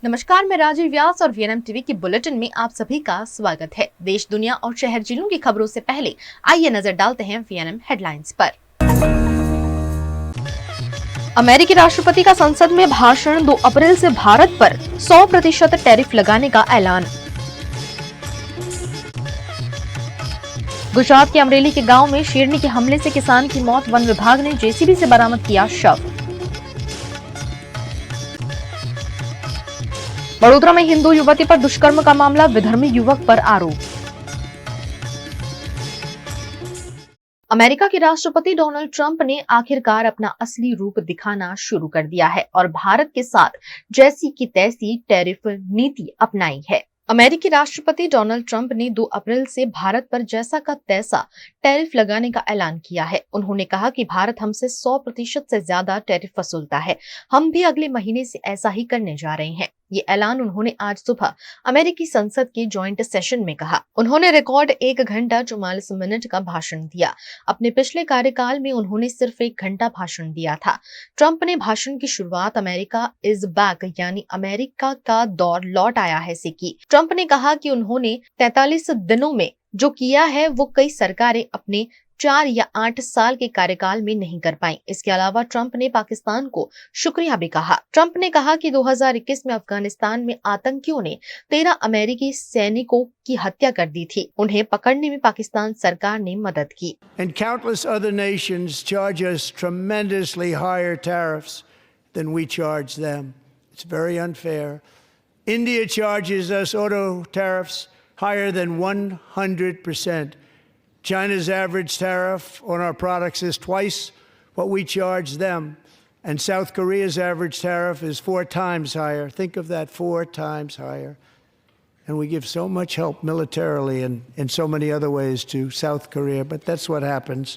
नमस्कार, मैं राजीव व्यास और वीएनएम टीवी की बुलेटिन में आप सभी का स्वागत है। देश, दुनिया और शहर जिलों की खबरों से पहले आइए नजर डालते हैं वीएनएम हेडलाइंस पर। अमेरिकी राष्ट्रपति का संसद में भाषण, 2 अप्रैल से भारत पर 100% टैरिफ लगाने का ऐलान। गुजरात के अमरेली के गांव में शेरनी के हमले से किसान की मौत, वन विभाग ने जेसीबी से बरामद किया शव। बड़ोदरा में हिंदू युवती पर दुष्कर्म का मामला, विधर्मी युवक पर आरोप। अमेरिका के राष्ट्रपति डोनाल्ड ट्रंप ने आखिरकार अपना असली रूप दिखाना शुरू कर दिया है और भारत के साथ जैसी की तैसी टैरिफ नीति अपनाई है। अमेरिकी राष्ट्रपति डोनाल्ड ट्रंप ने 2 अप्रैल से भारत पर जैसा का तैसा टैरिफ लगाने का ऐलान किया है। उन्होंने कहा कि भारत हमसे 100% से ज्यादा टैरिफ वसूलता है। हम भी अगले महीने से ऐसा ही करने जा रहे हैं। ये ऐलान उन्होंने आज सुबह अमेरिकी संसद के जॉइंट सेशन में कहा। उन्होंने रिकॉर्ड 1 घंटा 44 मिनट का भाषण दिया। अपने पिछले कार्यकाल में उन्होंने सिर्फ 1 घंटा भाषण दिया था। ट्रंप ने भाषण की शुरुआत अमेरिका इज बैक यानी अमेरिका का दौर लौट आया है से की। ट्रंप ने कहा कि उन्होंने 43 दिनों में जो किया है वो कई सरकारें अपने 4 या 8 साल के कार्यकाल में नहीं कर पाई। इसके अलावा ट्रंप ने पाकिस्तान को शुक्रिया भी कहा। ट्रंप ने कहा कि 2021 में अफगानिस्तान में आतंकियों ने 13 अमेरिकी सैनिकों की हत्या कर दी थी। उन्हें पकड़ने में पाकिस्तान सरकार ने मदद की। And countless other nations charge us tremendously higher tariffs than we charge them. It's very unfair. India charges us auto tariffs higher than 100%. China's average tariff on our products is twice what we charge them. And South Korea's average tariff is 4 times higher. Think of that, 4 times higher. And we give so much help militarily and in so many other ways to South Korea. But that's what happens.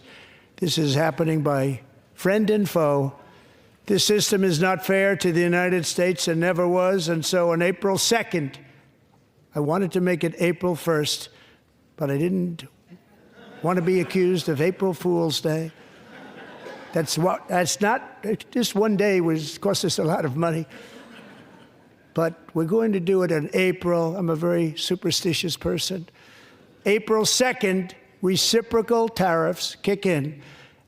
This is happening by friend and foe. This system is not fair to the United States and never was. And so on April 2nd, I wanted to make it April 1st, but I didn't want to be accused of April Fool's Day. That's not, just one day cost us a lot of money. But we're going to do it in April. I'm a very superstitious person. April 2nd, reciprocal tariffs kick in.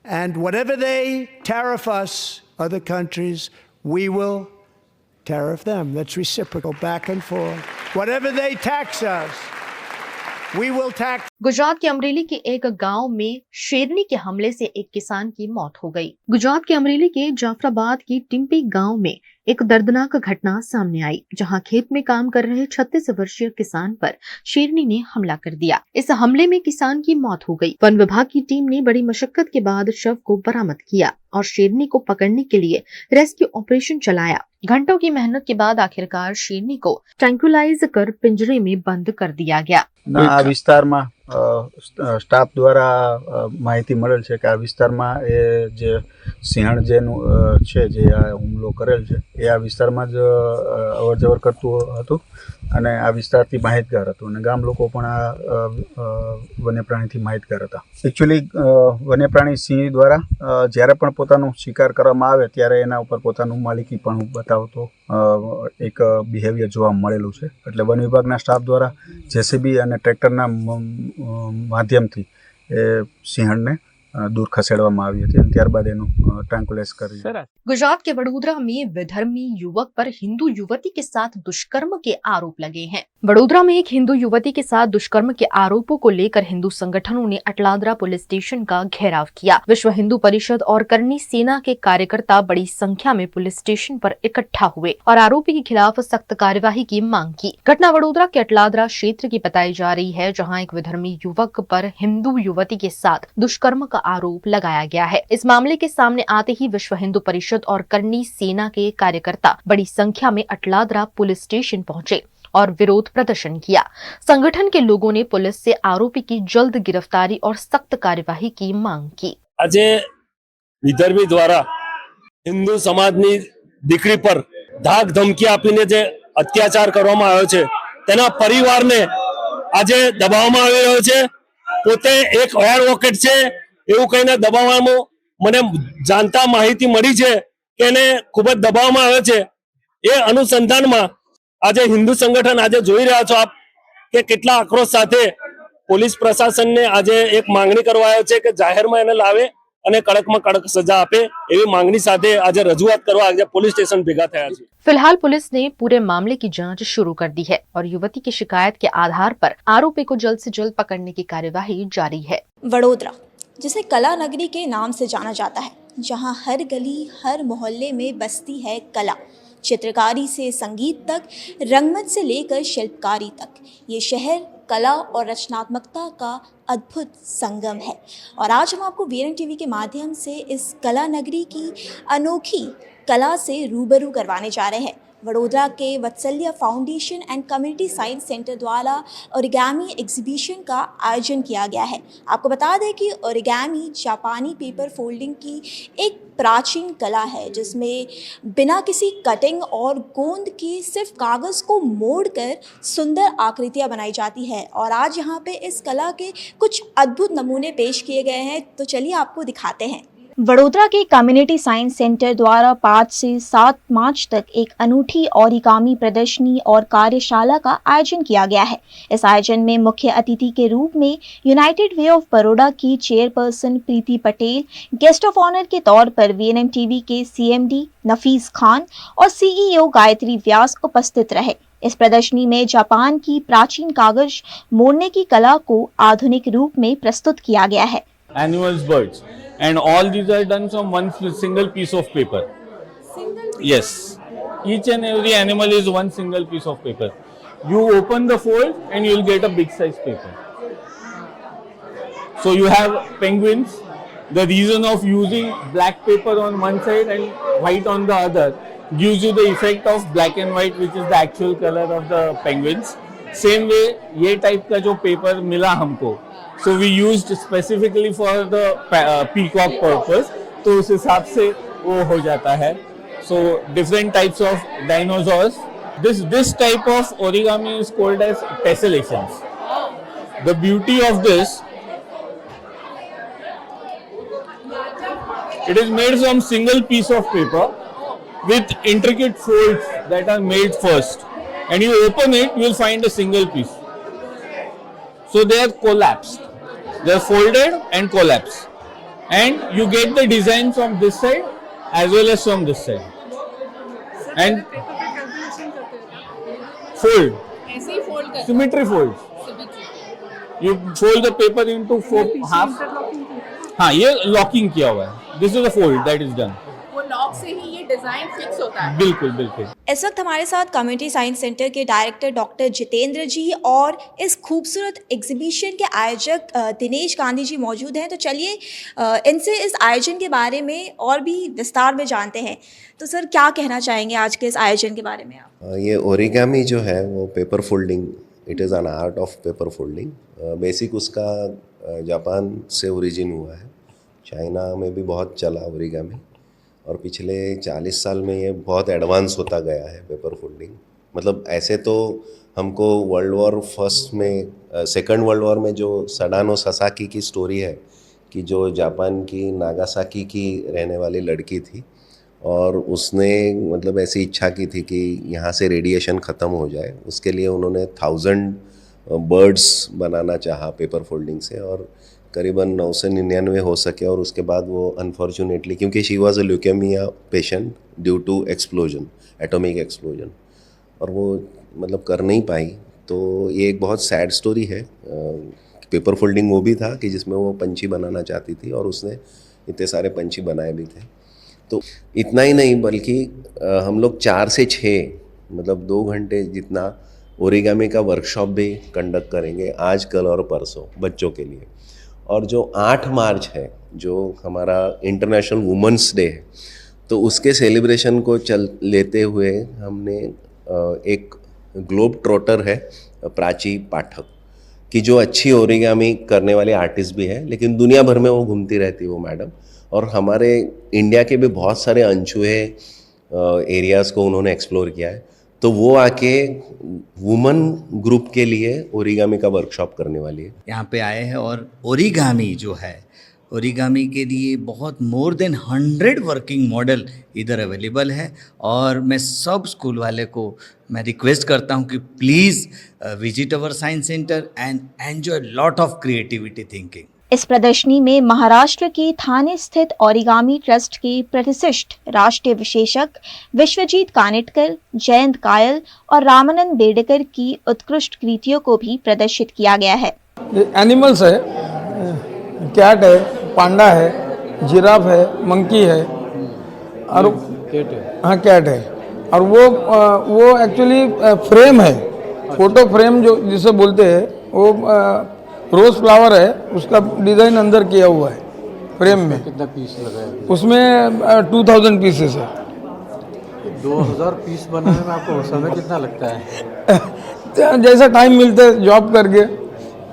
And whatever they tariff us, other countries, we will tariff them. That's reciprocal, back and forth. Whatever they tax us, we will tax. Gujarat के अमरेली के एक गांव में शेरनी के हमले से एक किसान की मौत हो गई। गुजरात के अमरेली के जाफराबाद की टिम्पी गांव में एक दर्दनाक घटना सामने आई, जहां खेत में काम कर रहे 36 वर्षीय किसान पर शेरनी ने हमला कर दिया। इस हमले में किसान की मौत हो गई। वन विभाग की टीम ने बड़ी मशक्कत के बाद शव को बरामद किया और शेरनी को पकड़ने के लिए रेस्क्यू ऑपरेशन चलाया। घंटों की मेहनत के बाद आखिरकार शेरनी को ट्रैंक्विलाइज कर पिंजरे में बंद कर दिया गया। આ વિસ્તારમાં સ્ટાફ દ્વારા માહિતી મળેલ છે કે આ વિસ્તારમાં એ જે સિંહણ જેનું છે જે આ હુમલો કરેલ છે એ આ વિસ્તારમાં જ અવરજવર કરતું હતું અને આ વિસ્તારથી માહિતગાર હતું અને ગામ લોકો પણ આ વન્યપ્રાણીથી માહિતગાર હતા. એકચ્યુઅલી વન્યપ્રાણી સિંહ દ્વારા જ્યારે પણ પોતાનું શિકાર કરવામાં આવે ત્યારે એના ઉપર પોતાનું માલિકીપણું બતાવતો એક બિહેવિયર જોવા મળેલું છે. એટલે વન વિભાગના સ્ટાફ દ્વારા જેસીબી અને ટ્રેક્ટરના માધ્યમથી એ સિંહણને दूर खसेड़वामां आवी हती अने त्यारबाद एनु ट्रैंक्विलाइज करी। गुजरात के वडोदरा में विधर्मी युवक पर हिंदू युवती के साथ दुष्कर्म के आरोप लगे हैं। वडोदरा में एक हिंदू युवती के साथ दुष्कर्म के आरोपों को लेकर हिंदू संगठनों ने अटलादरा पुलिस स्टेशन का घेराव किया। विश्व हिंदू परिषद और करनी सेना के कार्यकर्ता बड़ी संख्या में पुलिस स्टेशन पर इकट्ठा हुए और आरोपी के खिलाफ सख्त कार्यवाही की मांग की। घटना वडोदरा के अटलादरा क्षेत्र की बताई जा रही है, जहाँ एक विधर्मी युवक पर हिंदू युवती के साथ दुष्कर्म का आरोप लगाया गया है। इस मामले के सामने आते ही विश्व हिंदू परिषद और करनी सेना के कार्यकर्ता बड़ी संख्या में अटलादरा पुलिस स्टेशन पहुंचे और विरोध प्रदर्शन किया। संगठन के लोगों ने पुलिस से आरोपी की जल्द गिरफ्तारी और सख्त कार्यवाही की मांग की। આજે વિધર્મી દ્વારા હિન્દુ સમાજની દીકરી પર ધાક ધમકી આપીને જે અત્યાચાર કરવામાં આવ્યો છે તેના પરિવારને આજે દબાવવામાં આવી રહ્યો છે। પોતે એક એડવોકેટ છે એવું કહીને દબાવવામાં મને જાણતા માહિતી મળી છે કે એને ખૂબ જ દબાવવામાં આવે છે। એ અનુસંધાનમાં આજે હિન્દુ સંગઠન આજે જોઈ રહ્યા છો આપ કે કેટલા આક્રોશ સાથે પોલીસ પ્રશાસનને આજે એક માંગણી કરવા આવ્યો છે કે જાહેરમાં એને લાવે અને કડકમાં કડક સજા આપે એવી માંગણી સાથે આજે રજૂઆત કરવા આજે પોલીસ स्टेशन ભેગા થયા છે। फिलहाल पुलिस ने पूरे मामले की जांच शुरू कर दी है और युवती की शिकायत के आधार पर आरोपी को जल्द से जल्द पकड़ने की कार्यवाही जारी है। वडोदरा, जिसे कला नगरी के नाम से जाना जाता है, जहां हर गली हर मोहल्ले में बसती है कला, चित्रकारी से संगीत तक, रंगमंच से लेकर शिल्पकारी तक, ये शहर कला और रचनात्मकता का अद्भुत संगम है। और आज हम आपको वीएन टीवी के माध्यम से इस कला नगरी की अनोखी कला से रूबरू करवाने जा रहे हैं। वडोदरा के Vatsalya foundation and community science centre द्वारा ओरिगामी एग्जीबिशन का आयोजन किया गया है। आपको बता दें कि ओरिगामी जापानी पेपर फोल्डिंग की एक प्राचीन कला है, जिसमें बिना किसी कटिंग और गोंद के सिर्फ कागज़ को मोड़कर सुंदर आकृतियाँ बनाई जाती है। और आज यहाँ पे इस कला के कुछ अद्भुत नमूने पेश किए गए हैं, तो चलिए आपको दिखाते हैं। वडोदरा के कम्युनिटी साइंस सेंटर द्वारा 5 से 7 मार्च तक एक अनूठी ओरिगामी प्रदर्शनी और कार्यशाला का आयोजन किया गया है। इस आयोजन में मुख्य अतिथि के रूप में यूनाइटेड वे ऑफ बड़ौदा की chairperson Preeti Patel, guest of honour के तौर पर वीएनएम टीवी के सीएमडी नफीस खान और सीईओ गायत्री व्यास उपस्थित रहे। इस प्रदर्शनी में जापान की प्राचीन कागज मोड़ने की कला को आधुनिक रूप में प्रस्तुत किया गया है। Animals, birds, and all these are done from one single piece of paper. Yes, each and every animal is one single piece of paper. You open the fold and you will get a big size paper. So you have penguins. The reason of using black paper on one side and white on the other gives you the effect of black and white, which is the actual color of the penguins. Same way ये type का जो paper मिला हमको, so we used specifically for the peacock purpose, तो उस हिसाब से वो हो जाता है। So different types of dinosaurs. This type of origami is called as tessellations. The beauty of this, it is made from single piece of paper with intricate folds that are made first, and you open it, you will find a single piece. So they are collapsed. They are folded and collapsed, and you get the design from this side as well as from this side. And fold, symmetry folds. You fold the paper into 4 half. हाँ, ये locking किया हुआ है. This is the fold that is done. वो lock से ही ये design fix होता है। बिल्कुल बिल्कुल। इस वक्त हमारे साथ कम्युनिटी साइंस सेंटर के डायरेक्टर डॉक्टर जितेंद्र जी और इस खूबसूरत एग्जीबिशन के आयोजक दिनेश गांधी जी मौजूद हैं। तो चलिए इनसे इस आयोजन के बारे में और भी विस्तार में जानते हैं। तो सर, क्या कहना चाहेंगे आज के इस आयोजन के बारे में आप? ये ओरिगामी जो है वो paper folding, it is an art of paper folding. Basic उसका जापान से ओरिजिन हुआ है। चाइना में भी बहुत चला ओरिगामी, और पिछले 40 साल में ये बहुत एडवांस होता गया है पेपर फोल्डिंग। मतलब ऐसे तो हमको वर्ल्ड वॉर फर्स्ट में, सेकंड वर्ल्ड वॉर में जो सडानो ससाकी की स्टोरी है कि जो जापान की नागासाकी की रहने वाली लड़की थी, और उसने मतलब ऐसी इच्छा की थी कि यहाँ से रेडिएशन ख़त्म हो जाए। उसके लिए उन्होंने 1000 बर्ड्स बनाना चाहा पेपर फोल्डिंग से, और करीबन 999 हो सके। और उसके बाद वो अनफॉर्चुनेटली, क्योंकि she was a leukaemia patient due to explosion, atomic explosion, और वो मतलब कर नहीं पाई। तो ये एक बहुत सैड स्टोरी है। पेपर फोल्डिंग वो भी था कि जिसमें वो पंछी बनाना चाहती थी, और उसने इतने सारे पंछी बनाए भी थे। तो इतना ही नहीं, बल्कि हम लोग 4 से 6 मतलब 2 घंटे जितना ओरिगामी का वर्कशॉप भी कंडक्ट करेंगे आज, कल और परसों बच्चों के लिए। और जो 8 मार्च है, जो हमारा इंटरनेशनल वुमेंस डे है, तो उसके सेलिब्रेशन को लेते हुए हमने एक ग्लोब ट्रॉटर है प्राची पाठक, कि जो अच्छी ओरिगामी करने वाली आर्टिस्ट भी है, लेकिन दुनिया भर में वो घूमती रहती है वो मैडम। और हमारे इंडिया के भी बहुत सारे अनछुए एरियाज़ को उन्होंने एक्सप्लोर किया है। तो वो आके वुमन ग्रुप के लिए ओरिगामी का वर्कशॉप करने वाली है। यहाँ पे आए हैं और ओरिगामी जो है ओरिगामी के लिए बहुत मोर देन 100 वर्किंग मॉडल इधर अवेलेबल है। और मैं सब स्कूल वाले को मैं रिक्वेस्ट करता हूँ कि please visit our science centre and enjoy lot of creativity thinking. इस प्रदर्शनी में महाराष्ट्र के थाने स्थित ओरिगामी ट्रस्ट के प्रतिष्ठित राष्ट्रीय विशेषज्ञ विश्वजीत कानेटकर, जयंत कायल और रामानंद बेडेकर की उत्कृष्ट कृतियों को भी प्रदर्शित किया गया है। एनिमल्स है, कैट है, पांडा है, जिराफ है, मंकी है और हाँ कैट है। और वो एक्चुअली फ्रेम है, फोटो फ्रेम जो जिसे बोलते हैं, वो रोज फ्लावर है, उसका डिज़ाइन अंदर किया हुआ है फ्रेम में। कितना पीस लगा है? उसमें 2000 पीसेस है। 2000 पीस बनाने में आपको समय कितना लगता है? जैसा टाइम मिलता है जॉब करके,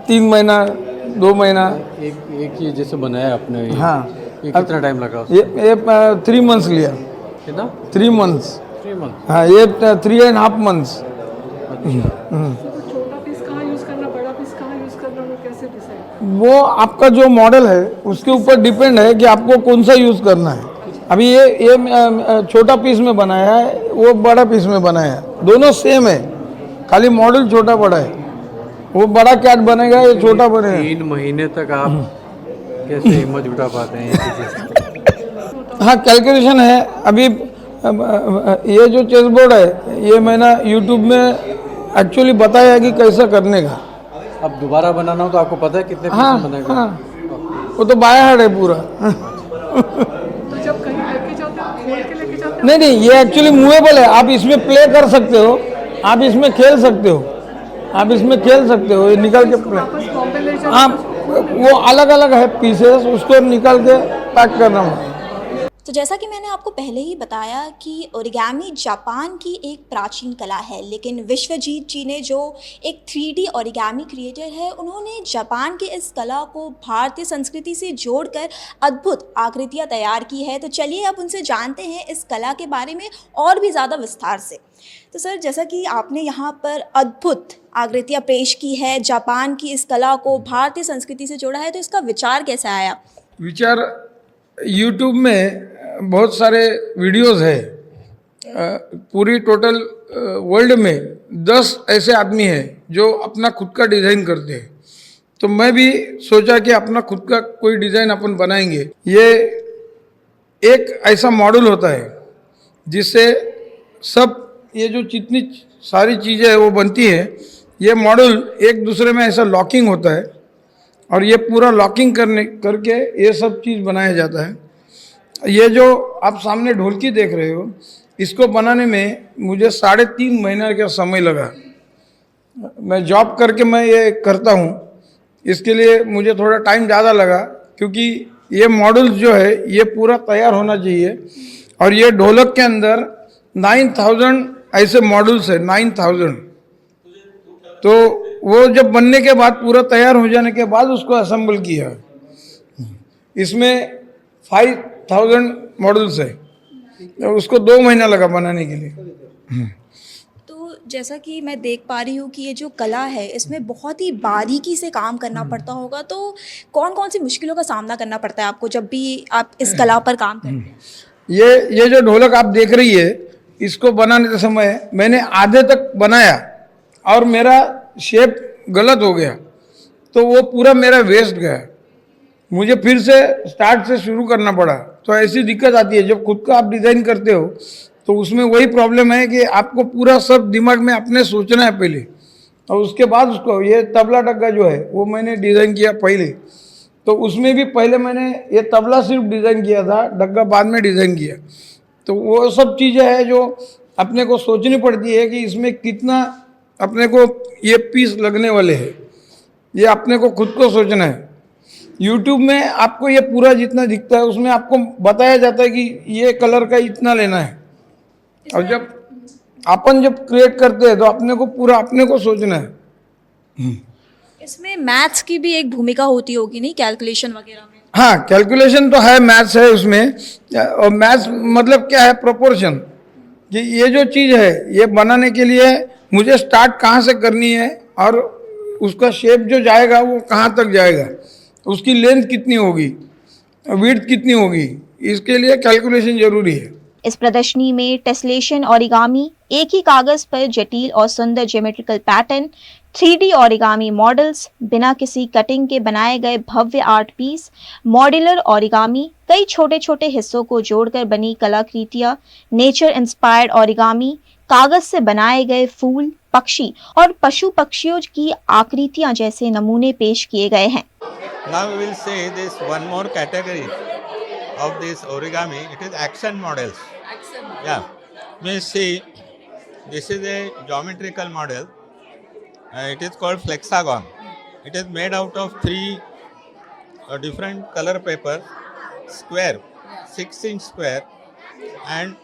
3 महीना 2 महीना। एक ये जैसे बनाया आपने ये, हाँ। ये कितना टाइम लगा? ये 3 मंथ्स लिया। कितना? 3 मंथ्स। 3 मंथ। हाँ, ये 3.5 मंथ्स। छोटा पीस कहाँ यूज करना, बड़ा पीस कहाँ यूज करना, वो कैसे डिसाइड? वो आपका जो मॉडल है उसके ऊपर डिपेंड है कि आपको कौन सा यूज़ करना है। अभी ये छोटा पीस में बनाया है, वो बड़ा पीस में बनाया है, दोनों सेम है, खाली मॉडल छोटा बड़ा है। वो बड़ा कैट बनेगा, ये छोटा बनेगा। 3 महीने तक आप कैसे हिम्मत जुटा पाते हैं ये चीज़? हाँ, कैलकुलेशन है। अभी ये जो चेस बोर्ड है, ये मैंने यूट्यूब में एक्चुअली बताया है कि कैसा करने का। अब दोबारा बनाना हो तो आपको पता है कितने हाँ, पीस बनेगा? हाँ, वो तो बाय हार्ड है पूरा। तो जब कहीं लेके जाते हो, खोल के लेके जाते हो? नहीं, ये एक्चुअली मूवेबल है, आप इसमें प्ले कर सकते हो, आप इसमें खेल सकते हो, आप इसमें खेल सकते हो, ये निकल के प्ले। वापस बॉम्बे ले जाओ? आप वो अलग अलग है पीसेस, उसको निकल के पैक करना होगा। तो जैसा कि मैंने आपको पहले ही बताया कि ओरिगामी जापान की एक प्राचीन कला है, लेकिन विश्वजीत जी ने जो एक 3D ओरिगामी क्रिएटर है, उन्होंने जापान की इस कला को भारतीय संस्कृति से जोड़कर अद्भुत आकृतियां तैयार की है। तो चलिए अब उनसे जानते हैं इस कला के बारे में और भी ज़्यादा विस्तार से। तो सर, जैसा कि आपने यहाँ पर अद्भुत आकृतियाँ पेश की है, जापान की इस कला को भारतीय संस्कृति से जोड़ा है, तो इसका विचार कैसे आया? विचार यूट्यूब में बहुत सारे वीडियोस है, पूरी टोटल वर्ल्ड में 10 ऐसे आदमी हैं जो अपना खुद का डिज़ाइन करते हैं। तो मैं भी सोचा कि अपना खुद का कोई डिज़ाइन अपन बनाएंगे। ये एक ऐसा मॉडल होता है जिससे सब ये जो जितनी सारी चीज़ें हैं वो बनती है। ये मॉडल एक दूसरे में ऐसा लॉकिंग होता है और ये पूरा लॉकिंग करके ये सब चीज़ बनाया जाता है। ये जो आप सामने ढोलकी देख रहे हो, इसको बनाने में मुझे 3.5 महीना का समय लगा। मैं जॉब करके मैं ये करता हूँ, इसके लिए मुझे थोड़ा टाइम ज़्यादा लगा, क्योंकि ये मॉडल जो है ये पूरा तैयार होना चाहिए। और ये ढोलक के अंदर 9000 ऐसे मॉडल्स है, 9000। तो वो जब बनने के बाद, पूरा तैयार हो जाने के बाद उसको असेंबल किया। इसमें 5000 मॉडल्स है, तो उसको 2 महीना लगा बनाने के लिए। तो जैसा कि मैं देख पा रही हूँ कि ये जो कला है, इसमें बहुत ही बारीकी से काम करना पड़ता होगा। तो कौन कौन सी मुश्किलों का सामना करना पड़ता है आपको जब भी आप इस कला पर काम करते हैं? ये जो ढोलक आप देख रही है, इसको बनाने के समय मैंने आधे तक बनाया और मेरा शेप गलत हो गया, तो वो पूरा मेरा वेस्ट गया। मुझे फिर से स्टार्ट से शुरू करना पड़ा। तो ऐसी दिक्कत आती है जब खुद का आप डिज़ाइन करते हो, तो उसमें वही प्रॉब्लम है कि आपको पूरा सब दिमाग में अपने सोचना है पहले, और उसके बाद उसको। ये तबला डग्गा जो है वो मैंने डिज़ाइन किया पहले, तो उसमें भी पहले मैंने ये तबला सिर्फ डिज़ाइन किया था, डग्गा बाद में डिज़ाइन किया। तो वो सब चीज़ें हैं जो अपने को सोचनी पड़ती है कि इसमें कितना अपने को ये पीस लगने वाले हैं, ये अपने को खुद को सोचना है। YouTube में आपको ये पूरा जितना दिखता है उसमें आपको बताया जाता है कि ये कलर का इतना लेना है, और जब अपन क्रिएट करते हैं तो अपने को पूरा अपने को सोचना है। इसमें मैथ्स की भी एक भूमिका होती होगी, नहीं, कैलकुलेशन वगैरह में? हाँ, कैलकुलेशन तो है, मैथ्स है उसमें। और मैथ्स मतलब क्या है, प्रोपोर्शन, कि ये जो चीज़ है ये बनाने के लिए मुझे स्टार्ट कहाँ से करनी है और उसका शेप जो जाएगा वो कहाँ तक जाएगा, उसकी लेंथ कितनी होगी, विड्थ कितनी होगी, इसके लिए कैलकुलेशन जरूरी है। इस प्रदर्शनी में टेस्लेशन ओरिगामी, एक ही कागज पर जटिल और सुंदर geometrical pattern, 3D origami models, बिना किसी कटिंग के बनाए गए भव्य आर्ट पीस, मॉड्यूलर ओरिगामी, कई छोटे छोटे हिस्सों को जोड़कर बनी कलाकृतियां, नेचर इंस्पायर्ड ओरिगामी, कागज से बनाए गए फूल, पक्षी और पशु पक्षियों की आकृतियां जैसे नमूने पेश किए गए हैं। Now we will say this one more category of this origami. It is action models. Yeah. We see this is a geometrical model. It is called flexagon. It is made out of 3 different color paper, square, 6-inch square, and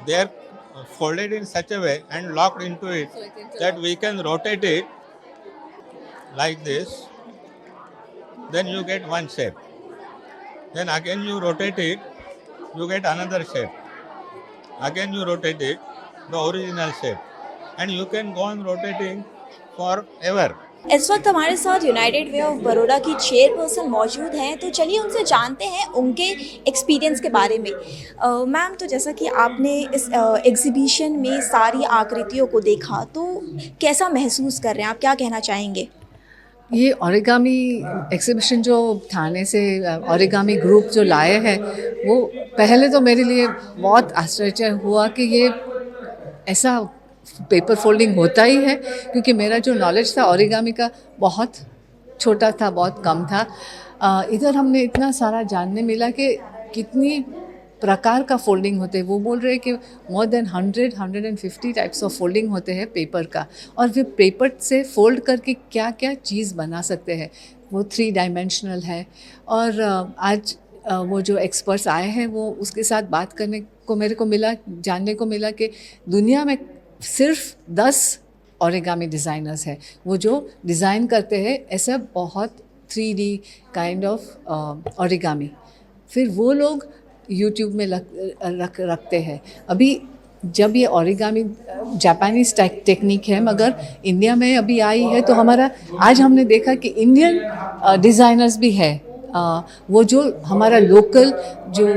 they are folded in such a way and locked into it that we can rotate it like this. Then you get one shape. Then again you rotate it, you get another shape. Again you rotate it, the original shape. And you can go on rotating forever. इस वक्त हमारे साथ United way of Baroda की chairperson मौजूद हैं, तो चलिए उनसे जानते हैं उनके एक्सपीरियंस के बारे में। मैम, तो जैसा कि आपने इस एग्जीबिशन में सारी आकृतियों को देखा, तो कैसा महसूस कर रहे हैं आप, क्या कहना चाहेंगे? ये ओरिगामी एग्जीबिशन जो थाने से ओरिगामी ग्रुप जो लाए हैं, वो पहले तो मेरे लिए बहुत आश्चर्य हुआ कि ये ऐसा पेपर फोल्डिंग होता ही है, क्योंकि मेरा जो नॉलेज था ओरिगामी का बहुत छोटा था, बहुत कम था। इधर हमने इतना सारा जानने मिला कि कितनी प्रकार का फोल्डिंग होते हैं। वो बोल रहे हैं कि more than 150 types of folding होते हैं पेपर का, और फिर पेपर से फोल्ड करके क्या क्या चीज़ बना सकते हैं, वो 3 डायमेंशनल है। और आज वो जो एक्सपर्ट्स आए हैं, वो उसके साथ बात करने को मेरे को मिला, जानने को मिला कि दुनिया में सिर्फ 10 ओरिगामी डिज़ाइनर्स हैं, वो जो डिज़ाइन करते हैं ऐसा बहुत 3D काइंड ऑफ ओरिगामी। फिर वो लोग यूट्यूब में रखते हैं। अभी जब ये ओरिगामी जापानीज़ टेक्निक है, मगर इंडिया में अभी आई है, तो हमारा आज हमने देखा कि इंडियन डिज़ाइनर्स भी है। वो जो हमारा लोकल जो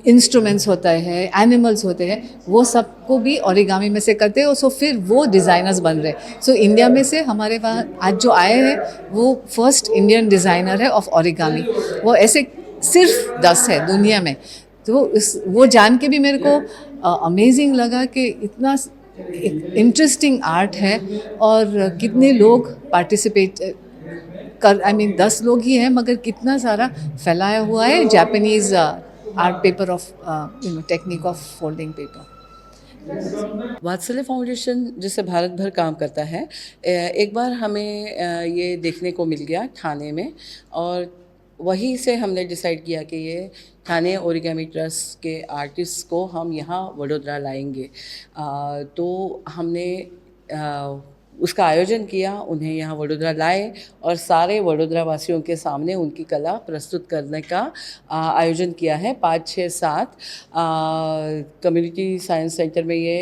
इंस्ट्रूमेंट्स होता है, एनिमल्स होते हैं, वो सबको भी ओरिगामी में से करते हैं। सो फिर वो डिज़ाइनर्स बन रहे हैं। सो इंडिया में से हमारे वहाँ आज जो आए हैं, वो फर्स्ट इंडियन डिज़ाइनर है ऑफ ओरिगामी। वो ऐसे सिर्फ 10 है दुनिया में। तो वो जान के भी मेरे को अमेजिंग लगा कि इतना इंटरेस्टिंग आर्ट है, और कितने लोग पार्टिसिपेट कर 10 लोग ही हैं, मगर कितना सारा फैलाया हुआ है Japanese art paper of technique of folding paper. वात्सल्य फाउंडेशन जिससे भारत भर काम करता है, एक बार हमें ये देखने को मिल गया ठाणे में, और वहीं से हमने डिसाइड किया कि ये ठाणे ओरिगामी ट्रस्ट के आर्टिस्ट को हम यहाँ वडोदरा लाएंगे। तो हमने उसका आयोजन किया, उन्हें यहाँ वडोदरा लाए और सारे वडोदरा वासियों के सामने उनकी कला प्रस्तुत करने का आयोजन किया है। 5, 6, 7 कम्युनिटी साइंस सेंटर में ये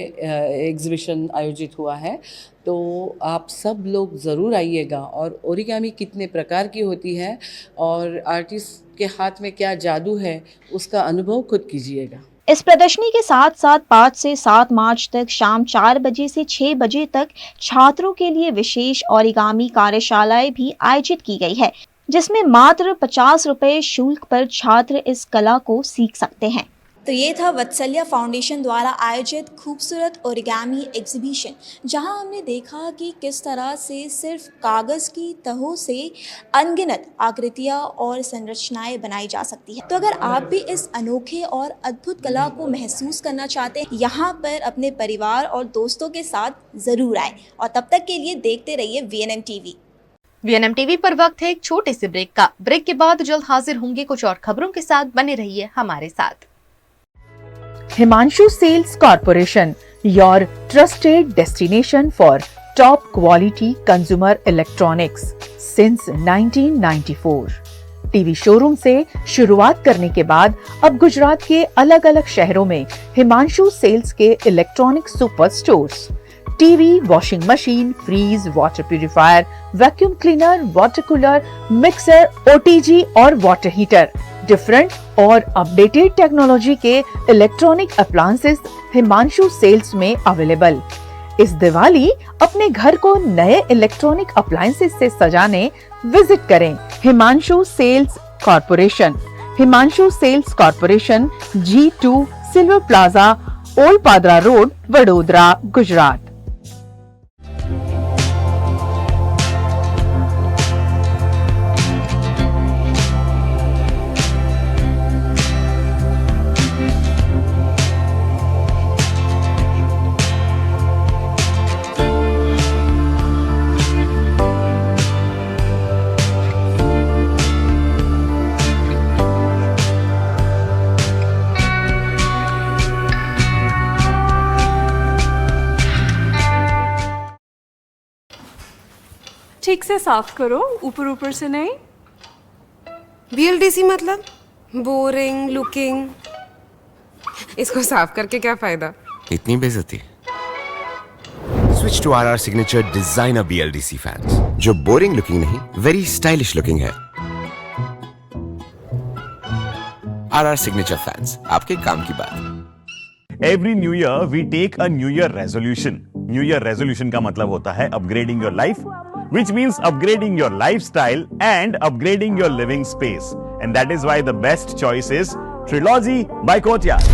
एग्जीबिशन आयोजित हुआ है। तो आप सब लोग ज़रूर आइएगा, और ओरिगामी कितने प्रकार की होती है और आर्टिस्ट के हाथ में क्या जादू है, उसका अनुभव खुद कीजिएगा। इस प्रदर्शनी के साथ साथ 5 से 7 मार्च तक शाम 4 बजे से 6 बजे तक छात्रों के लिए विशेष ओरिगामी कार्यशालाएं भी आयोजित की गई है, जिसमें मात्र 50 रुपए शुल्क पर छात्र इस कला को सीख सकते हैं। तो ये था वत्सल्य फाउंडेशन द्वारा आयोजित खूबसूरत ओरिगामी एग्जीबिशन, जहां हमने देखा कि किस तरह से सिर्फ कागज़ की तहों से अनगिनत आकृतियां और संरचनाएं बनाई जा सकती हैं। तो अगर आप भी इस अनोखे और अद्भुत कला को महसूस करना चाहते हैं, यहाँ पर अपने परिवार और दोस्तों के साथ ज़रूर आए, और तब तक के लिए देखते रहिए VNM TV। VNM TV पर वक्त है एक छोटे से ब्रेक का। ब्रेक के बाद जल्द हाजिर होंगे कुछ और खबरों के साथ, बने रहिए हमारे साथ। Himanshu Sales Corporation, your trusted destination for top quality consumer electronics since 1994. TV showroom से शुरुआत करने के बाद अब गुजरात के अलग अलग शहरों में हिमांशु सेल्स के electronic super stores, TV, washing machine, fridge, water purifier, vacuum cleaner, water cooler, mixer, OTG और वाटर हीटर, डिफरेंट और अपडेटेड टेक्नोलॉजी के इलेक्ट्रॉनिक अप्लायंसेस हिमांशु सेल्स में अवेलेबल। इस दिवाली अपने घर को नए इलेक्ट्रॉनिक अप्लायंसेस से सजाने विजिट करें Himanshu sales corporation. Himanshu sales corporation, G2 silver plaza, old Padra road, Vadodara, Gujarat. ठीक से साफ करो, ऊपर ऊपर से नहीं। VLDC मतलब बोरिंग लुकिंग, इसको साफ करके क्या फायदा? इतनी बेइज्जती। Switch to RR signature designer BLDC fans, जो बोरिंग लुकिंग नहीं, वेरी स्टाइलिश लुकिंग है। RR सिग्नेचर फैंस, आपके काम की बात। Every new year we take a new year resolution. New year resolution का मतलब होता है upgrading your life, which means upgrading your lifestyle and upgrading your living space. And that is why the best choice is Trilogy by Courtyard.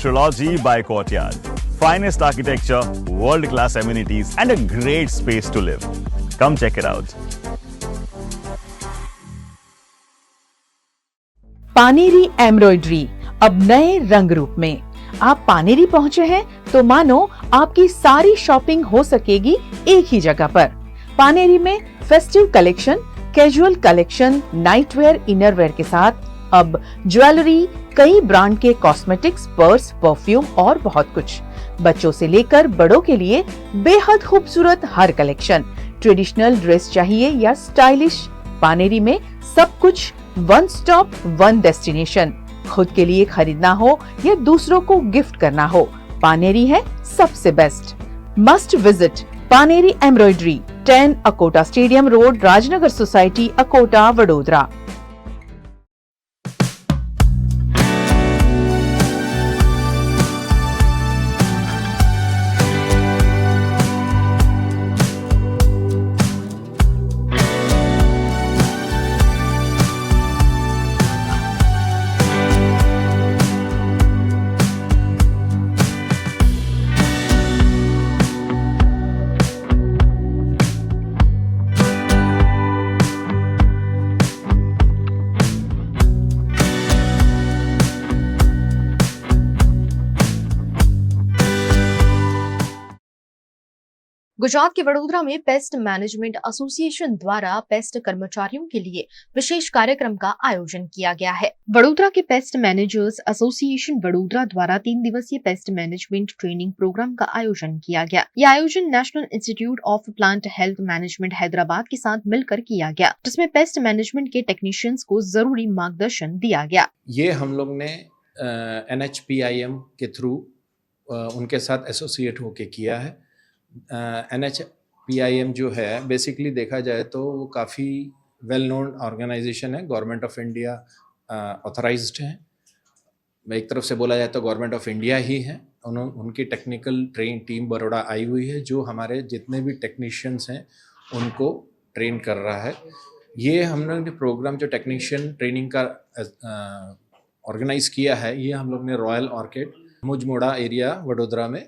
Trilogy by Courtyard. Finest architecture, world-class amenities, and a great space to live. Come check it out. Paneri embroidery अब नए रंग रूप में। आप पानेरी पहुंचे हैं तो मानो आपकी सारी शॉपिंग हो सकेगी एक ही जगह पर। पानेरी में festive collection, casual collection, nightwear, innerwear के साथ अब ज्वेलरी, कई ब्रांड के कॉस्मेटिक्स, पर्स, परफ्यूम और बहुत कुछ। बच्चों से लेकर बड़ों के लिए बेहद खूबसूरत हर कलेक्शन। ट्रेडिशनल ड्रेस चाहिए या स्टाइलिश, पानेरी में सब कुछ वन स्टॉप वन डेस्टिनेशन। खुद के लिए खरीदना हो या दूसरों को गिफ्ट करना हो, पानेरी है सबसे best. Must visit Paneri embroidery, 10 Akota stadium road, Rajnagar society, Akota, Vadodara. Gujarat के वडोदरा में पेस्ट मैनेजमेंट एसोसिएशन द्वारा पेस्ट कर्मचारियों के लिए विशेष कार्यक्रम का आयोजन किया गया है। वडोदरा के पेस्ट मैनेजर्स एसोसिएशन वडोदरा द्वारा 3 दिवसीय पेस्ट मैनेजमेंट ट्रेनिंग प्रोग्राम का आयोजन किया गया। यह आयोजन national institute of plant health management Hyderabad के साथ मिलकर किया गया, जिसमें पेस्ट मैनेजमेंट के टेक्नीशियंस को जरूरी मार्गदर्शन दिया गया। ये हम लोग ने NHPIM के थ्रू उनके साथ एसोसिएट होके किया है। NHPIM जो है बेसिकली देखा जाए तो वो काफ़ी वेल नोन ऑर्गेनाइजेशन है, गवर्नमेंट ऑफ इंडिया ऑथराइज्ड है। एक तरफ से बोला जाए तो गवर्नमेंट ऑफ इंडिया ही है। उनकी टेक्निकल ट्रेन टीम बड़ोड़ा आई हुई है, जो हमारे जितने भी टेक्नीशियंस हैं उनको ट्रेन कर रहा है। ये हम लोग ने प्रोग्राम जो टेक्नीशियन ट्रेनिंग का ऑर्गेनाइज किया है, ये हम लोग ने रॉयल ऑर्किड मुजमोड़ा एरिया वडोदरा में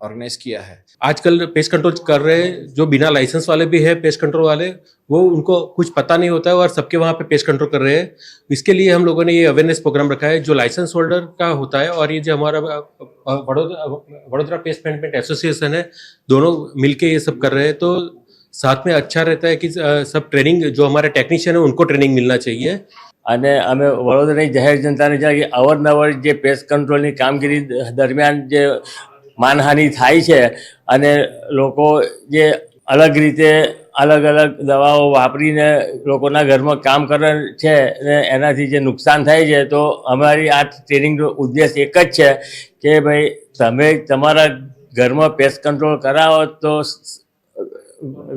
ऑर्गेनाइज किया है। आजकल पेस्ट कंट्रोल कर रहे हैं जो बिना लाइसेंस वाले भी है, पेस्ट कंट्रोल वाले, वो उनको कुछ पता नहीं होता है और सबके वहाँ पे पेस्ट कंट्रोल कर रहे हैं। इसके लिए हम लोगों ने ये अवेयरनेस प्रोग्राम रखा है जो लाइसेंस होल्डर का होता है और ये जो हमारा वडोदरा पेस्ट मैनेजमेंट एसोसिएशन है, दोनों मिलके ये सब कर रहे हैं। तो साथ में अच्छा रहता है कि सब ट्रेनिंग जो हमारे टेक्नीशियन है उनको ट्रेनिंग मिलना चाहिए। અને અમે વડોદરાની જાહેર જનતાને જણાવીએ કે અવારનવાર જે પેસ્ટ કંટ્રોલની કામગીરી દરમિયાન જે માનહાનિ થાય છે અને લોકો જે અલગ રીતે અલગ અલગ દવાઓ વાપરીને લોકોના ઘરમાં કામ કરે છે ને એનાથી જે નુકસાન થાય છે, તો અમારી આ ટ્રેનિંગનો ઉદ્દેશ એક જ છે કે ભાઈ તમે તમારા ઘરમાં પેસ્ટ કંટ્રોલ કરાવો તો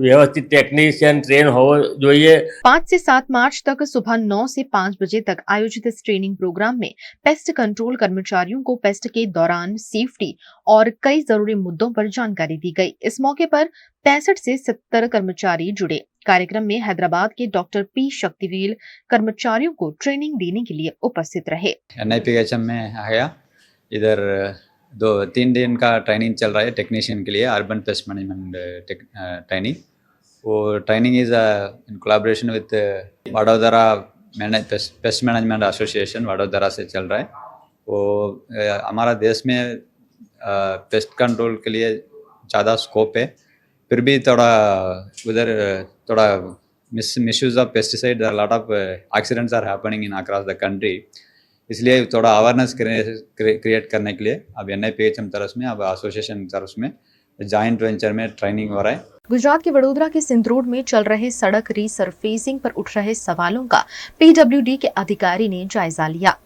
व्यवस्थित टेक्नीशियन ट्रेन हो જોઈએ। 5 से 7 मार्च तक सुबह 9 से 5 बजे तक आयोजित इस ट्रेनिंग प्रोग्राम में पेस्ट कंट्रोल कर्मचारियों को पेस्ट के दौरान सेफ्टी और कई जरूरी मुद्दों पर जानकारी दी गई। इस मौके पर 65 से 70 कर्मचारी जुड़े। कार्यक्रम में हैदराबाद के डॉक्टर पी शक्तिवेल कर्मचारियों को ट्रेनिंग देने के लिए उपस्थित रहे। NIPHM में आया, इधर 2-3 दिन का ट्रेनिंग चल रहा है टेक्नीशियन के लिए, अर्बन पेस्ट मैनेजमेंट ट्रेनिंग। वो training is in collaboration with Vadodara pest management association Vadodara से चल रहा है। वो हमारा देश में पेस्ट कंट्रोल के लिए ज़्यादा स्कोप है, फिर भी थोड़ा उधर थोड़ा misuse of pesticide, lot of accidents are happening in across the country. इसलिए थोड़ा अवेयरनेस क्रिएट करने के लिए अब NIPHM तरफ में, अब एसोसिएशन तरफ में जॉइंट वेंचर में ट्रेनिंग हो रहा है। गुजरात के वडोदरा के सिंदरोड में चल रहे सड़क रीसरफेसिंग पर उठ रहे सवालों का PWD के अधिकारी ने जायजा लिया।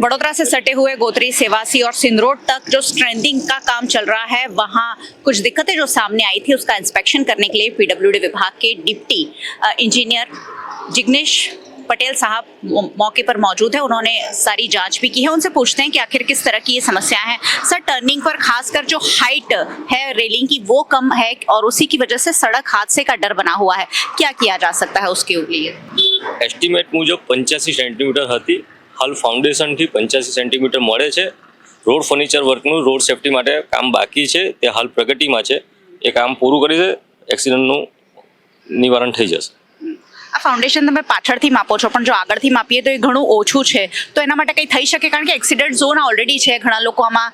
वडोदरा से सटे हुए गोत्री, सेवासी और सिंदरोड तक जो स्ट्रेंथिंग का काम चल रहा है, वहाँ कुछ दिक्कतें जो सामने आई थी उसका इंस्पेक्शन करने के लिए PWD विभाग के डिप्टी इंजीनियर जिग्नेश पटेल साहब मौके पर मौजूद है। उन्होंने सारी जांच भी की है। उनसे पूछते हैं कि आखिर किस तरह की ये समस्या है। सर, टर्निंग पर खासकर जो हाइट है रेलिंग की वो कम है और उसी की वजह से सड़क हादसे का डर बना हुआ है, क्या किया जा सकता है उसके लिए? एस्टिमेट मुजब 85 सेंटीमीटर હતી, हाल फाउंडेशन थी 85 सेंटीमीटर મળે છે। રોડ ફર્નિચર વર્કનું રોડ સેફટી માટે કામ બાકી છે, તે હાલ પ્રગતિમાં છે। એ કામ પૂરું કરી દે એક્સિડન્ટનું નિવારણ થઈ જશે। આ ફાઉન્ડેશન તમે પાછળથી માપો છો, પણ જો આગળથી માપીએ તો એ ઘણું ઓછું છે, તો એના માટે કંઈ થઈ શકે? કારણ કે એક્સિડન્ટ ઝોન ઓલરેડી છે, ઘણા લોકો આમાં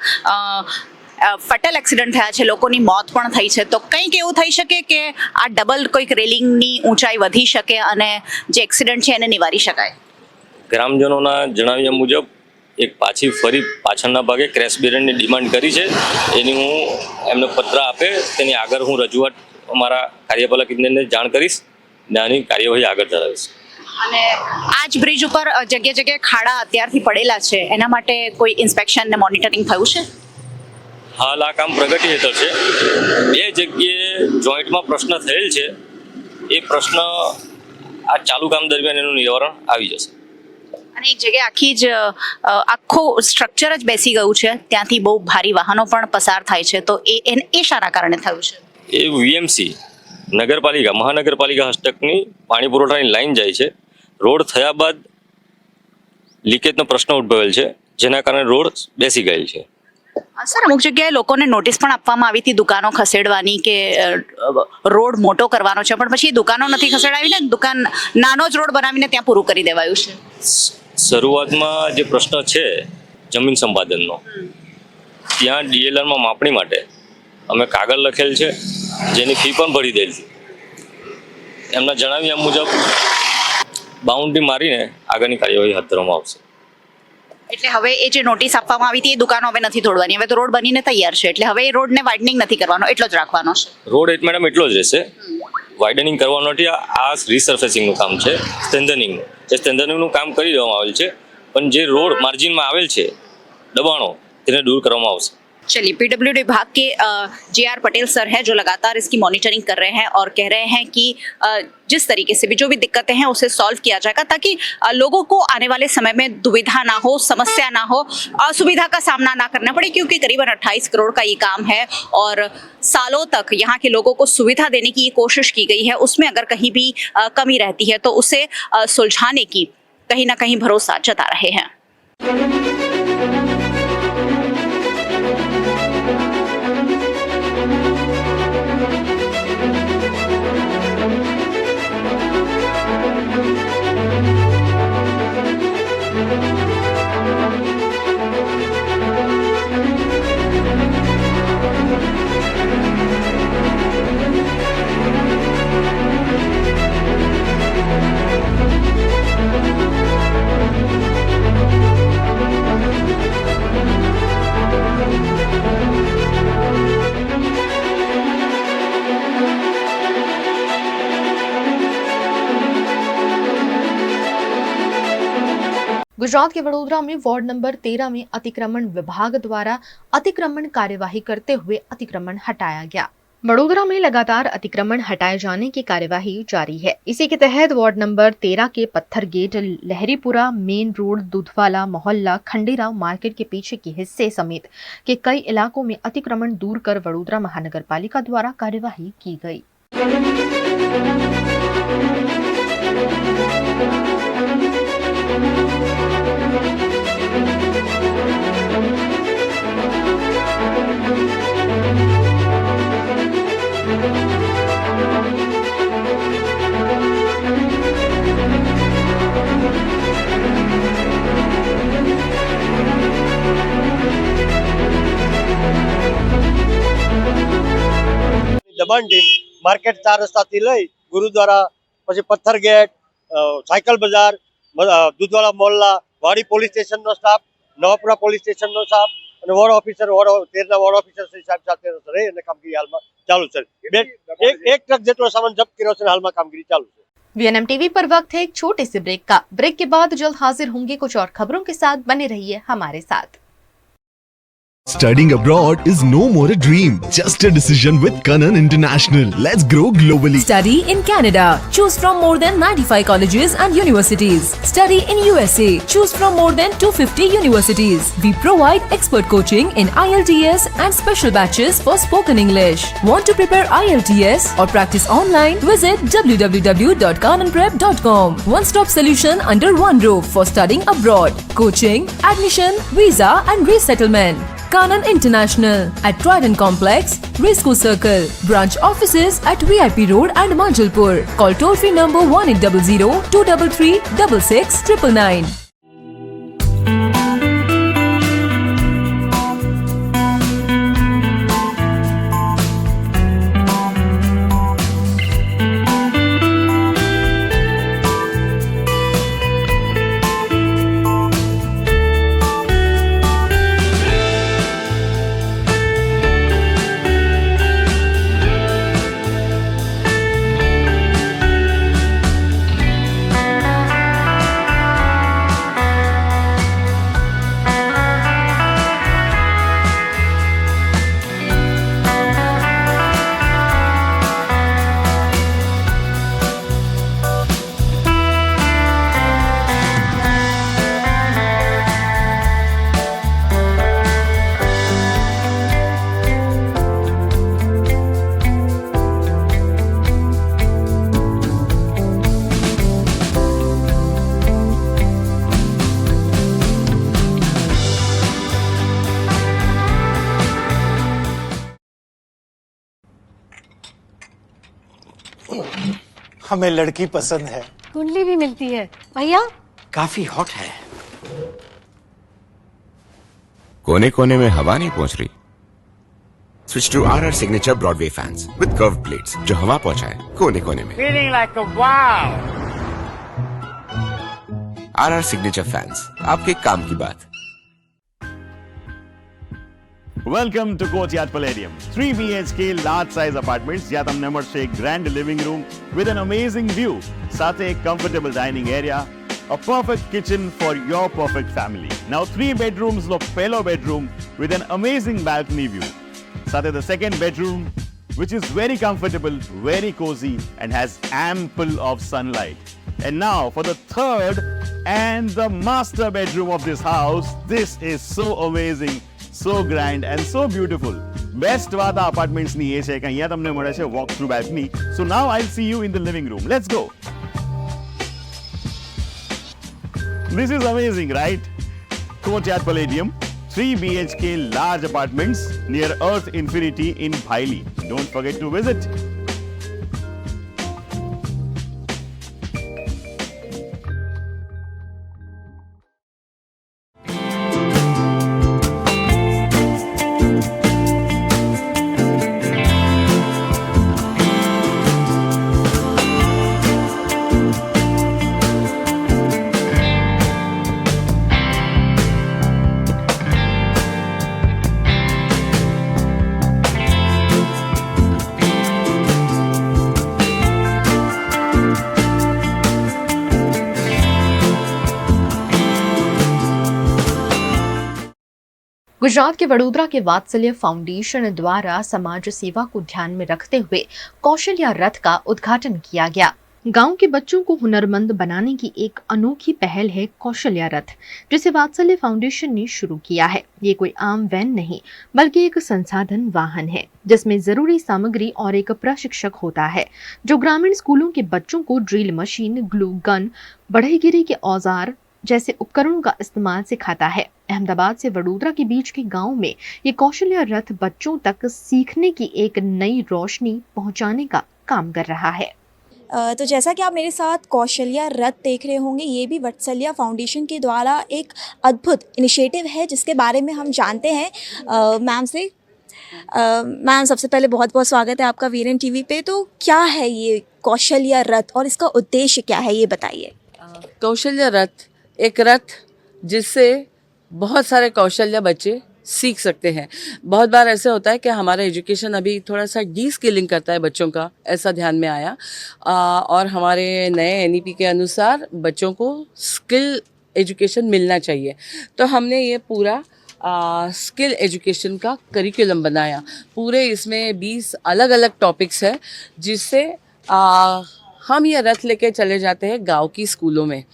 ફેટલ એક્સિડન્ટ થયા છે, લોકોની મોત પણ થઈ છે, તો કંઈક એવું થઈ શકે કે આ ડબલ કોઈક રેલિંગની ઊંચાઈ વધી શકે અને જે એક્સિડન્ટ છે એને નિવારી શકાય? ગ્રામજનોના જણાવ્યા મુજબ એક પાછી ફરી પાછળના ભાગે ક્રેશ બેરિયરની ડિમાન્ડ કરી છે। એની હું એમને પત્ર આપે તેની આગળ હું રજૂઆત અમારા કાર્યપાલક ઇજનેરને જાણ કરીશ ને આની કાર્યવાહી આગળ ધરાવીશ। અને આ જ બ્રિજ ઉપર જગ્યા જગ્યાએ ખાડા અત્યારથી પડેલા છે, એના માટે કોઈ ઇન્સ્પેક્શન ને મોનિટરિંગ થયું છે? હાલ આ કામ પ્રગતિ હેઠળ છે। બે જગ્યાએ જોઈન્ટમાં પ્રશ્ન થયેલ છે, એ પ્રશ્ન આ ચાલુ કામ દરમિયાન એનું નિવારણ આવી જશે। અને એક જગ્યાએ આખી જ આખું સ્ટ્રક્ચર જ બેસી ગયું છે, ત્યાંથી બહુ ભારી વાહનો પણ પસાર થાય છે, તો એ શાના કારણે થયું છે? એ VMC નગરપાલિકા મહાનગરપાલિકા હસ્તકની પાણી પુરવઠાની લાઈન જાય છે, રોડ થયા બાદ લીકેજનો પ્રશ્ન ઉદ્ભવેલ છે, જેના કારણે રોડ બેસી ગયેલ છે। સર, અમુક જગ્યાએ લોકોને નોટિસ પણ આપવામાં આવી હતી દુકાનો ખસેડવાની કે રોડ મોટો કરવાનો છે, પણ પછી દુકાનો નથી ખસેડાવીને દુકાન નાનો જ રોડ બનાવીને ત્યાં પૂરું કરી દેવાયું છે। શરૂઆતમાં જે પ્રશ્ન છે જમીન સંપાદનનો, ત્યાં DLRમાં માપણી માટે અમે કાગળ લખેલ છે, જેની ફી પણ ભરી દેલ છે। એમના જણાવ્યા મુજબ બાઉન્ડ્રી મારીને આગળની કાર્યવાહી હાથ ધરવામાં આવશે। એટલે હવે એ જે નોટિસ આપવામાં આવી હતી એ દુકાનો હવે નથી તોડવાની, હવે તો રોડ બનીને તૈયાર છે, એટલે હવે એ રોડને વાઇડનિંગ નથી કરવાનો, એટલો જ રાખવાનો છે। રોડ મેડમ એટલો જ રહેશે, વાઇડનિંગ કરવાનું નથી। આ રીસર્ફેસિંગનું કામ છે, સ્ટ્રેન્થનિંગનું। જે સ્ટ્રેન્થનિંગનું કામ કરી દેવામાં આવેલ છે, પણ જે રોડ માર્જિનમાં આવેલ છે દબાણો તેને દૂર કરવામાં આવશે। चलिए, पीडब्ल्यूडी विभाग के जे.आर. पटेल सर हैं जो लगातार इसकी मॉनिटरिंग कर रहे हैं और कह रहे हैं कि जिस तरीके से भी जो भी दिक्कतें हैं उसे सॉल्व किया जाएगा ताकि लोगों को आने वाले समय में दुविधा ना हो, समस्या ना हो, असुविधा का सामना ना करना पड़े, क्योंकि करीबन 28 करोड़ का ये काम है और सालों तक यहाँ के लोगों को सुविधा देने की ये कोशिश की गई है। उसमें अगर कहीं भी कमी रहती है तो उसे सुलझाने की कहीं ना कहीं भरोसा जता रहे हैं। गुजरात के वडोदरा में वार्ड नंबर 13 में अतिक्रमण विभाग द्वारा अतिक्रमण कार्यवाही करते हुए अतिक्रमण हटाया गया। वडोदरा में लगातार अतिक्रमण हटाए जाने की कार्यवाही जारी है। इसी के तहत वार्ड नंबर 13 के पत्थर गेट, लहरीपुरा मेन रोड, दूधवाला मोहल्ला, खंडेराव मार्केट के पीछे के हिस्से समेत के कई इलाकों में अतिक्रमण दूर कर वडोदरा महानगर पालिका द्वारा कार्यवाही की गई। દબાણ ટીમ માર્કેટ 4 રસ્તાથી લઈ ગુરુદ્વારા, પછી પથ્થર ગેટ, સાયકલ બજાર, દૂધવાળા મોહલ્લા, વાડી પોલીસ સ્ટેશનનો સ્ટાફ, નવાપુરા પોલીસ સ્ટેશનનો સ્ટાફ અને વોર્ડ ઓફિસર, 13ના વોર્ડ ઓફિસર સાહેબ સાથે રહી અને કામગીરી હાલમાં ચાલુ છે। એક ટ્રક જેટલો સામાન જપ્ત કર્યો છે અને હાલમાં કામગીરી ચાલુ છે। वीएनएम टीवी पर वक्त है एक छोटे से ब्रेक का। ब्रेक के बाद जल्द हाजिर होंगे कुछ और खबरों के साथ। बने रहिए हमारे साथ। Studying abroad is no more a dream, just a decision with Kanan International. Let's grow globally. Study in Canada. Choose from more than 95 colleges and universities. Study in USA. Choose from more than 250 universities. We provide expert coaching in IELTS and special batches for spoken English. Want to prepare IELTS or practice online? Visit www.kananprep.com. One-stop solution under one roof for studying abroad. Coaching, admission, visa and resettlement. Kanan International at Trident Complex, Racecourse Circle. Branch offices at VIP Road and Manjalpur. Call toll free number 1800-233-6699. हमें लड़की पसंद है। कुंडली भी मिलती है भैया। काफी हॉट है। कोने कोने में हवा नहीं पहुंच रही। Switch to RR signature Broadway fans with curve plates जो हवा पहुंचाए कोने कोने में। Feeling like a wow. RR signature fans, आपके काम की बात। Welcome to Courtyard Palladium. 3 BHK large size apartments જ્યાં તમને મળશે એક grand living room with an amazing view, સાથે એક comfortable dining area, a perfect kitchen for your perfect family. Now 3 bedrooms of Pelo bedroom with an amazing balcony view. સાથે the second bedroom which is very comfortable, very cozy and has ample of sunlight. And now for the third and the master bedroom of this house. This is so amazing, so grand and so beautiful. Best વાત આ અપાર્ટમેન્ટ્સની એ છે કે અહીંયા તમને મળે છે walk through balcony. So now I'll see you in the living room. Let's go. This is amazing, right? Courtyard Palladium, 3 BHK large apartments near Earth Infinity in Bhaili. Don't forget to visit. Gujarat के वडोदरा के वात्सल्य foundation द्वारा समाज सेवा को ध्यान में रखते हुए कौशल्या रथ का उद्घाटन किया गया। गांव के बच्चों को हुनरमंद बनाने की एक अनोखी पहल है कौशल्या रथ, जिसे वात्सल्य फाउंडेशन ने शुरू किया है। ये कोई आम वैन नहीं, बल्कि एक संसाधन वाहन है जिसमें जरूरी सामग्री और एक प्रशिक्षक होता है जो ग्रामीण स्कूलों के बच्चों को ड्रिल मशीन, ग्लू गन, बढ़ईगिरी के औजार जैसे उपकरणों का इस्तेमाल सिखाता है। अहमदाबाद से वडोदरा के बीच के गांव में ये कौशल्या रथ बच्चों तक सीखने की एक नई रोशनी पहुंचाने का काम कर रहा है। तो जैसा कि आप मेरे साथ कौशल्या रथ देख रहे होंगे, ये भी वात्सल्य फाउंडेशन के द्वारा एक अद्भुत इनिशिएटिव है जिसके बारे में हम जानते हैं मैम से। मैम, सबसे पहले बहुत बहुत स्वागत है आपका वीरेन टीवी पे। तो क्या है ये कौशल्या रथ और इसका उद्देश्य क्या है, ये बताइए। कौशल्या रथ एक रथ जिससे बहुत सारे कौशल्य बच्चे सीख सकते हैं। बहुत बार ऐसे होता है कि हमारा एजुकेशन अभी थोड़ा सा डी स्किलिंग करता है बच्चों का, ऐसा ध्यान में आया। और हमारे नए NEP के अनुसार बच्चों को स्किल एजुकेशन मिलना चाहिए, तो हमने ये पूरा स्किल एजुकेशन का करिकुलम बनाया। पूरे इसमें 20 अलग अलग टॉपिक्स है जिससे हम ये रथ लेके चले जाते हैं गांव की स्कूलों में,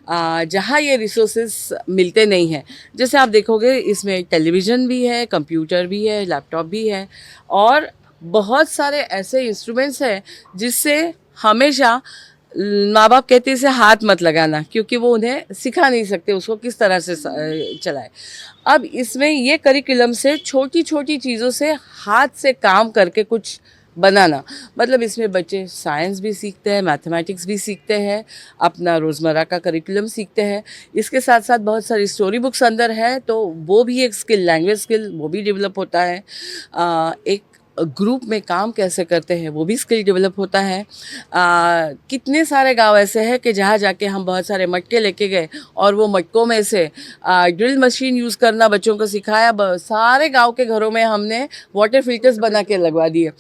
जहाँ ये रिसोर्सेज मिलते नहीं हैं। जैसे आप देखोगे इसमें टेलीविज़न भी है, कंप्यूटर भी है, लैपटॉप भी है और बहुत सारे ऐसे इंस्ट्रूमेंट्स हैं जिससे हमेशा माँ बाप कहते हैं इसे हाथ मत लगाना, क्योंकि वो उन्हें सिखा नहीं सकते उसको किस तरह से चलाए। अब इसमें ये करिकुलम से छोटी छोटी चीज़ों से हाथ से काम करके कुछ बनाना, मतलब इसमें बच्चे साइंस भी सीखते हैं, मैथमेटिक्स भी सीखते हैं, अपना रोज़मर्रा का करिकुलम सीखते हैं। इसके साथ साथ बहुत सारी स्टोरी बुक्स अंदर है, तो वो भी एक स्किल, लैंग्वेज स्किल वो भी डेवलप होता है। एक ग्रुप में काम कैसे करते हैं वो भी स्किल डेवलप होता है। कितने सारे गांव ऐसे हैं कि जहाँ जाके हम बहुत सारे मटके लेके गए और वो मटकों में से ड्रिल मशीन यूज़ करना बच्चों को सिखाया। सारे गांव के घरों में हमने वाटर फिल्टर्स बना के लगवा दिए।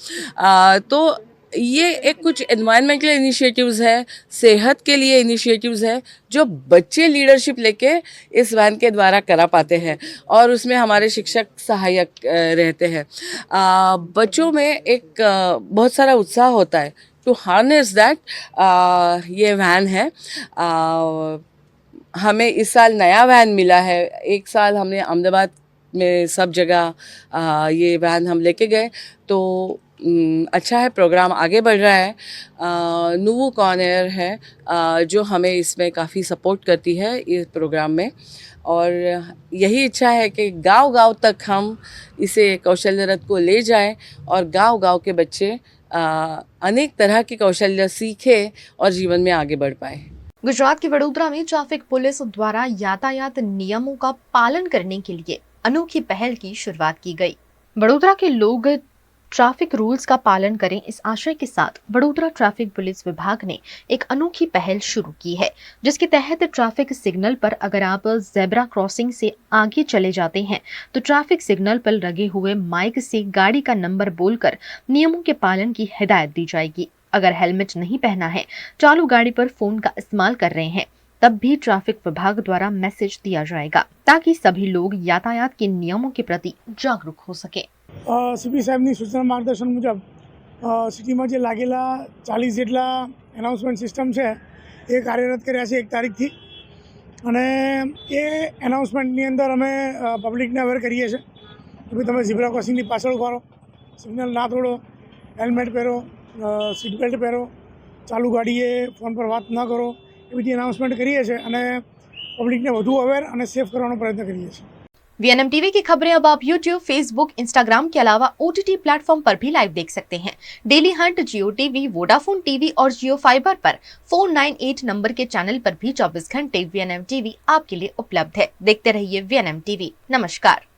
तो ये एक कुछ एनवायरमेंटल इनिशिएटिव्स है, सेहत के लिए इनिशिएटिव्स है जो बच्चे लीडरशिप लेके इस वैन के द्वारा करा पाते हैं और उसमें हमारे शिक्षक सहायक रहते हैं। बच्चों में एक बहुत सारा उत्साह होता है टू हार्नेस दैट। ये वैन है, हमें इस साल नया वैन मिला है। एक साल हमने अहमदाबाद में सब जगह ये वैन हम लेके गए, तो अच्छा है, प्रोग्राम आगे बढ़ रहा है। नुवु कॉर्नर है जो हमें इसमें काफ़ी सपोर्ट करती है इस प्रोग्राम में, और यही इच्छा है कि गांव-गांव तक हम इसे कौशल्य रथ को ले जाएं और गांव-गांव के बच्चे अनेक तरह की कौशल्य सीखें और जीवन में आगे बढ़ पाए। गुजरात के वडोदरा में ट्रैफिक पुलिस द्वारा यातायात नियमों का पालन करने के लिए अनोखी पहल की शुरुआत की गई। वडोदरा के लोग ट्रैफिक रूल्स का पालन करें, इस आशय के साथ वडोदरा ट्रैफिक पुलिस विभाग ने एक अनोखी पहल शुरू की है, जिसके तहत ट्रैफिक सिग्नल पर अगर आप जेब्रा क्रॉसिंग से आगे चले जाते हैं तो ट्रैफिक सिग्नल पर लगे हुए माइक से गाड़ी का नंबर बोलकर नियमों के पालन की हिदायत दी जाएगी। अगर हेलमेट नहीं पहना है, चालू गाड़ी पर फोन का इस्तेमाल कर रहे हैं, तब भी ट्रैफिक विभाग द्वारा मैसेज दिया जाएगा ताकि सभी लोग यातायात के नियमों के प्रति जागरूक हो सके। સીપી સાહેબની સૂચના માર્ગદર્શન મુજબ સિટીમાં જે લાગેલા 40 જેટલા એનાઉન્સમેન્ટ સિસ્ટમ છે એ કાર્યરત કર્યા છે 1 તારીખથી અને એ એનાઉન્સમેન્ટની અંદર અમે પબ્લિકને અવેર કરીએ છીએ કે ભાઈ તમે ઝીબ્રા ક્રોસિંગની પાછળ ફરો, સિગ્નલ ના તોડો, હેલ્મેટ પહેરો, સીટ બેલ્ટ પહેરો, ચાલુ ગાડીએ ફોન પર વાત ન કરો, એ બધી એનાઉન્સમેન્ટ કરીએ છીએ અને પબ્લિકને વધુ અવેર અને સેફ કરવાનો પ્રયત્ન કરીએ છીએ। VNM टीवी की खबरें अब आप YouTube, Facebook, Instagram के अलावा OTT प्लेटफॉर्म पर भी लाइव देख सकते हैं। डेली हंट, जियो टीवी, वोडाफोन टीवी और जियो फाइबर पर 498 नंबर के चैनल पर भी 24 घंटे VNM टीवी आपके लिए उपलब्ध है। देखते रहिए VNM टीवी। नमस्कार।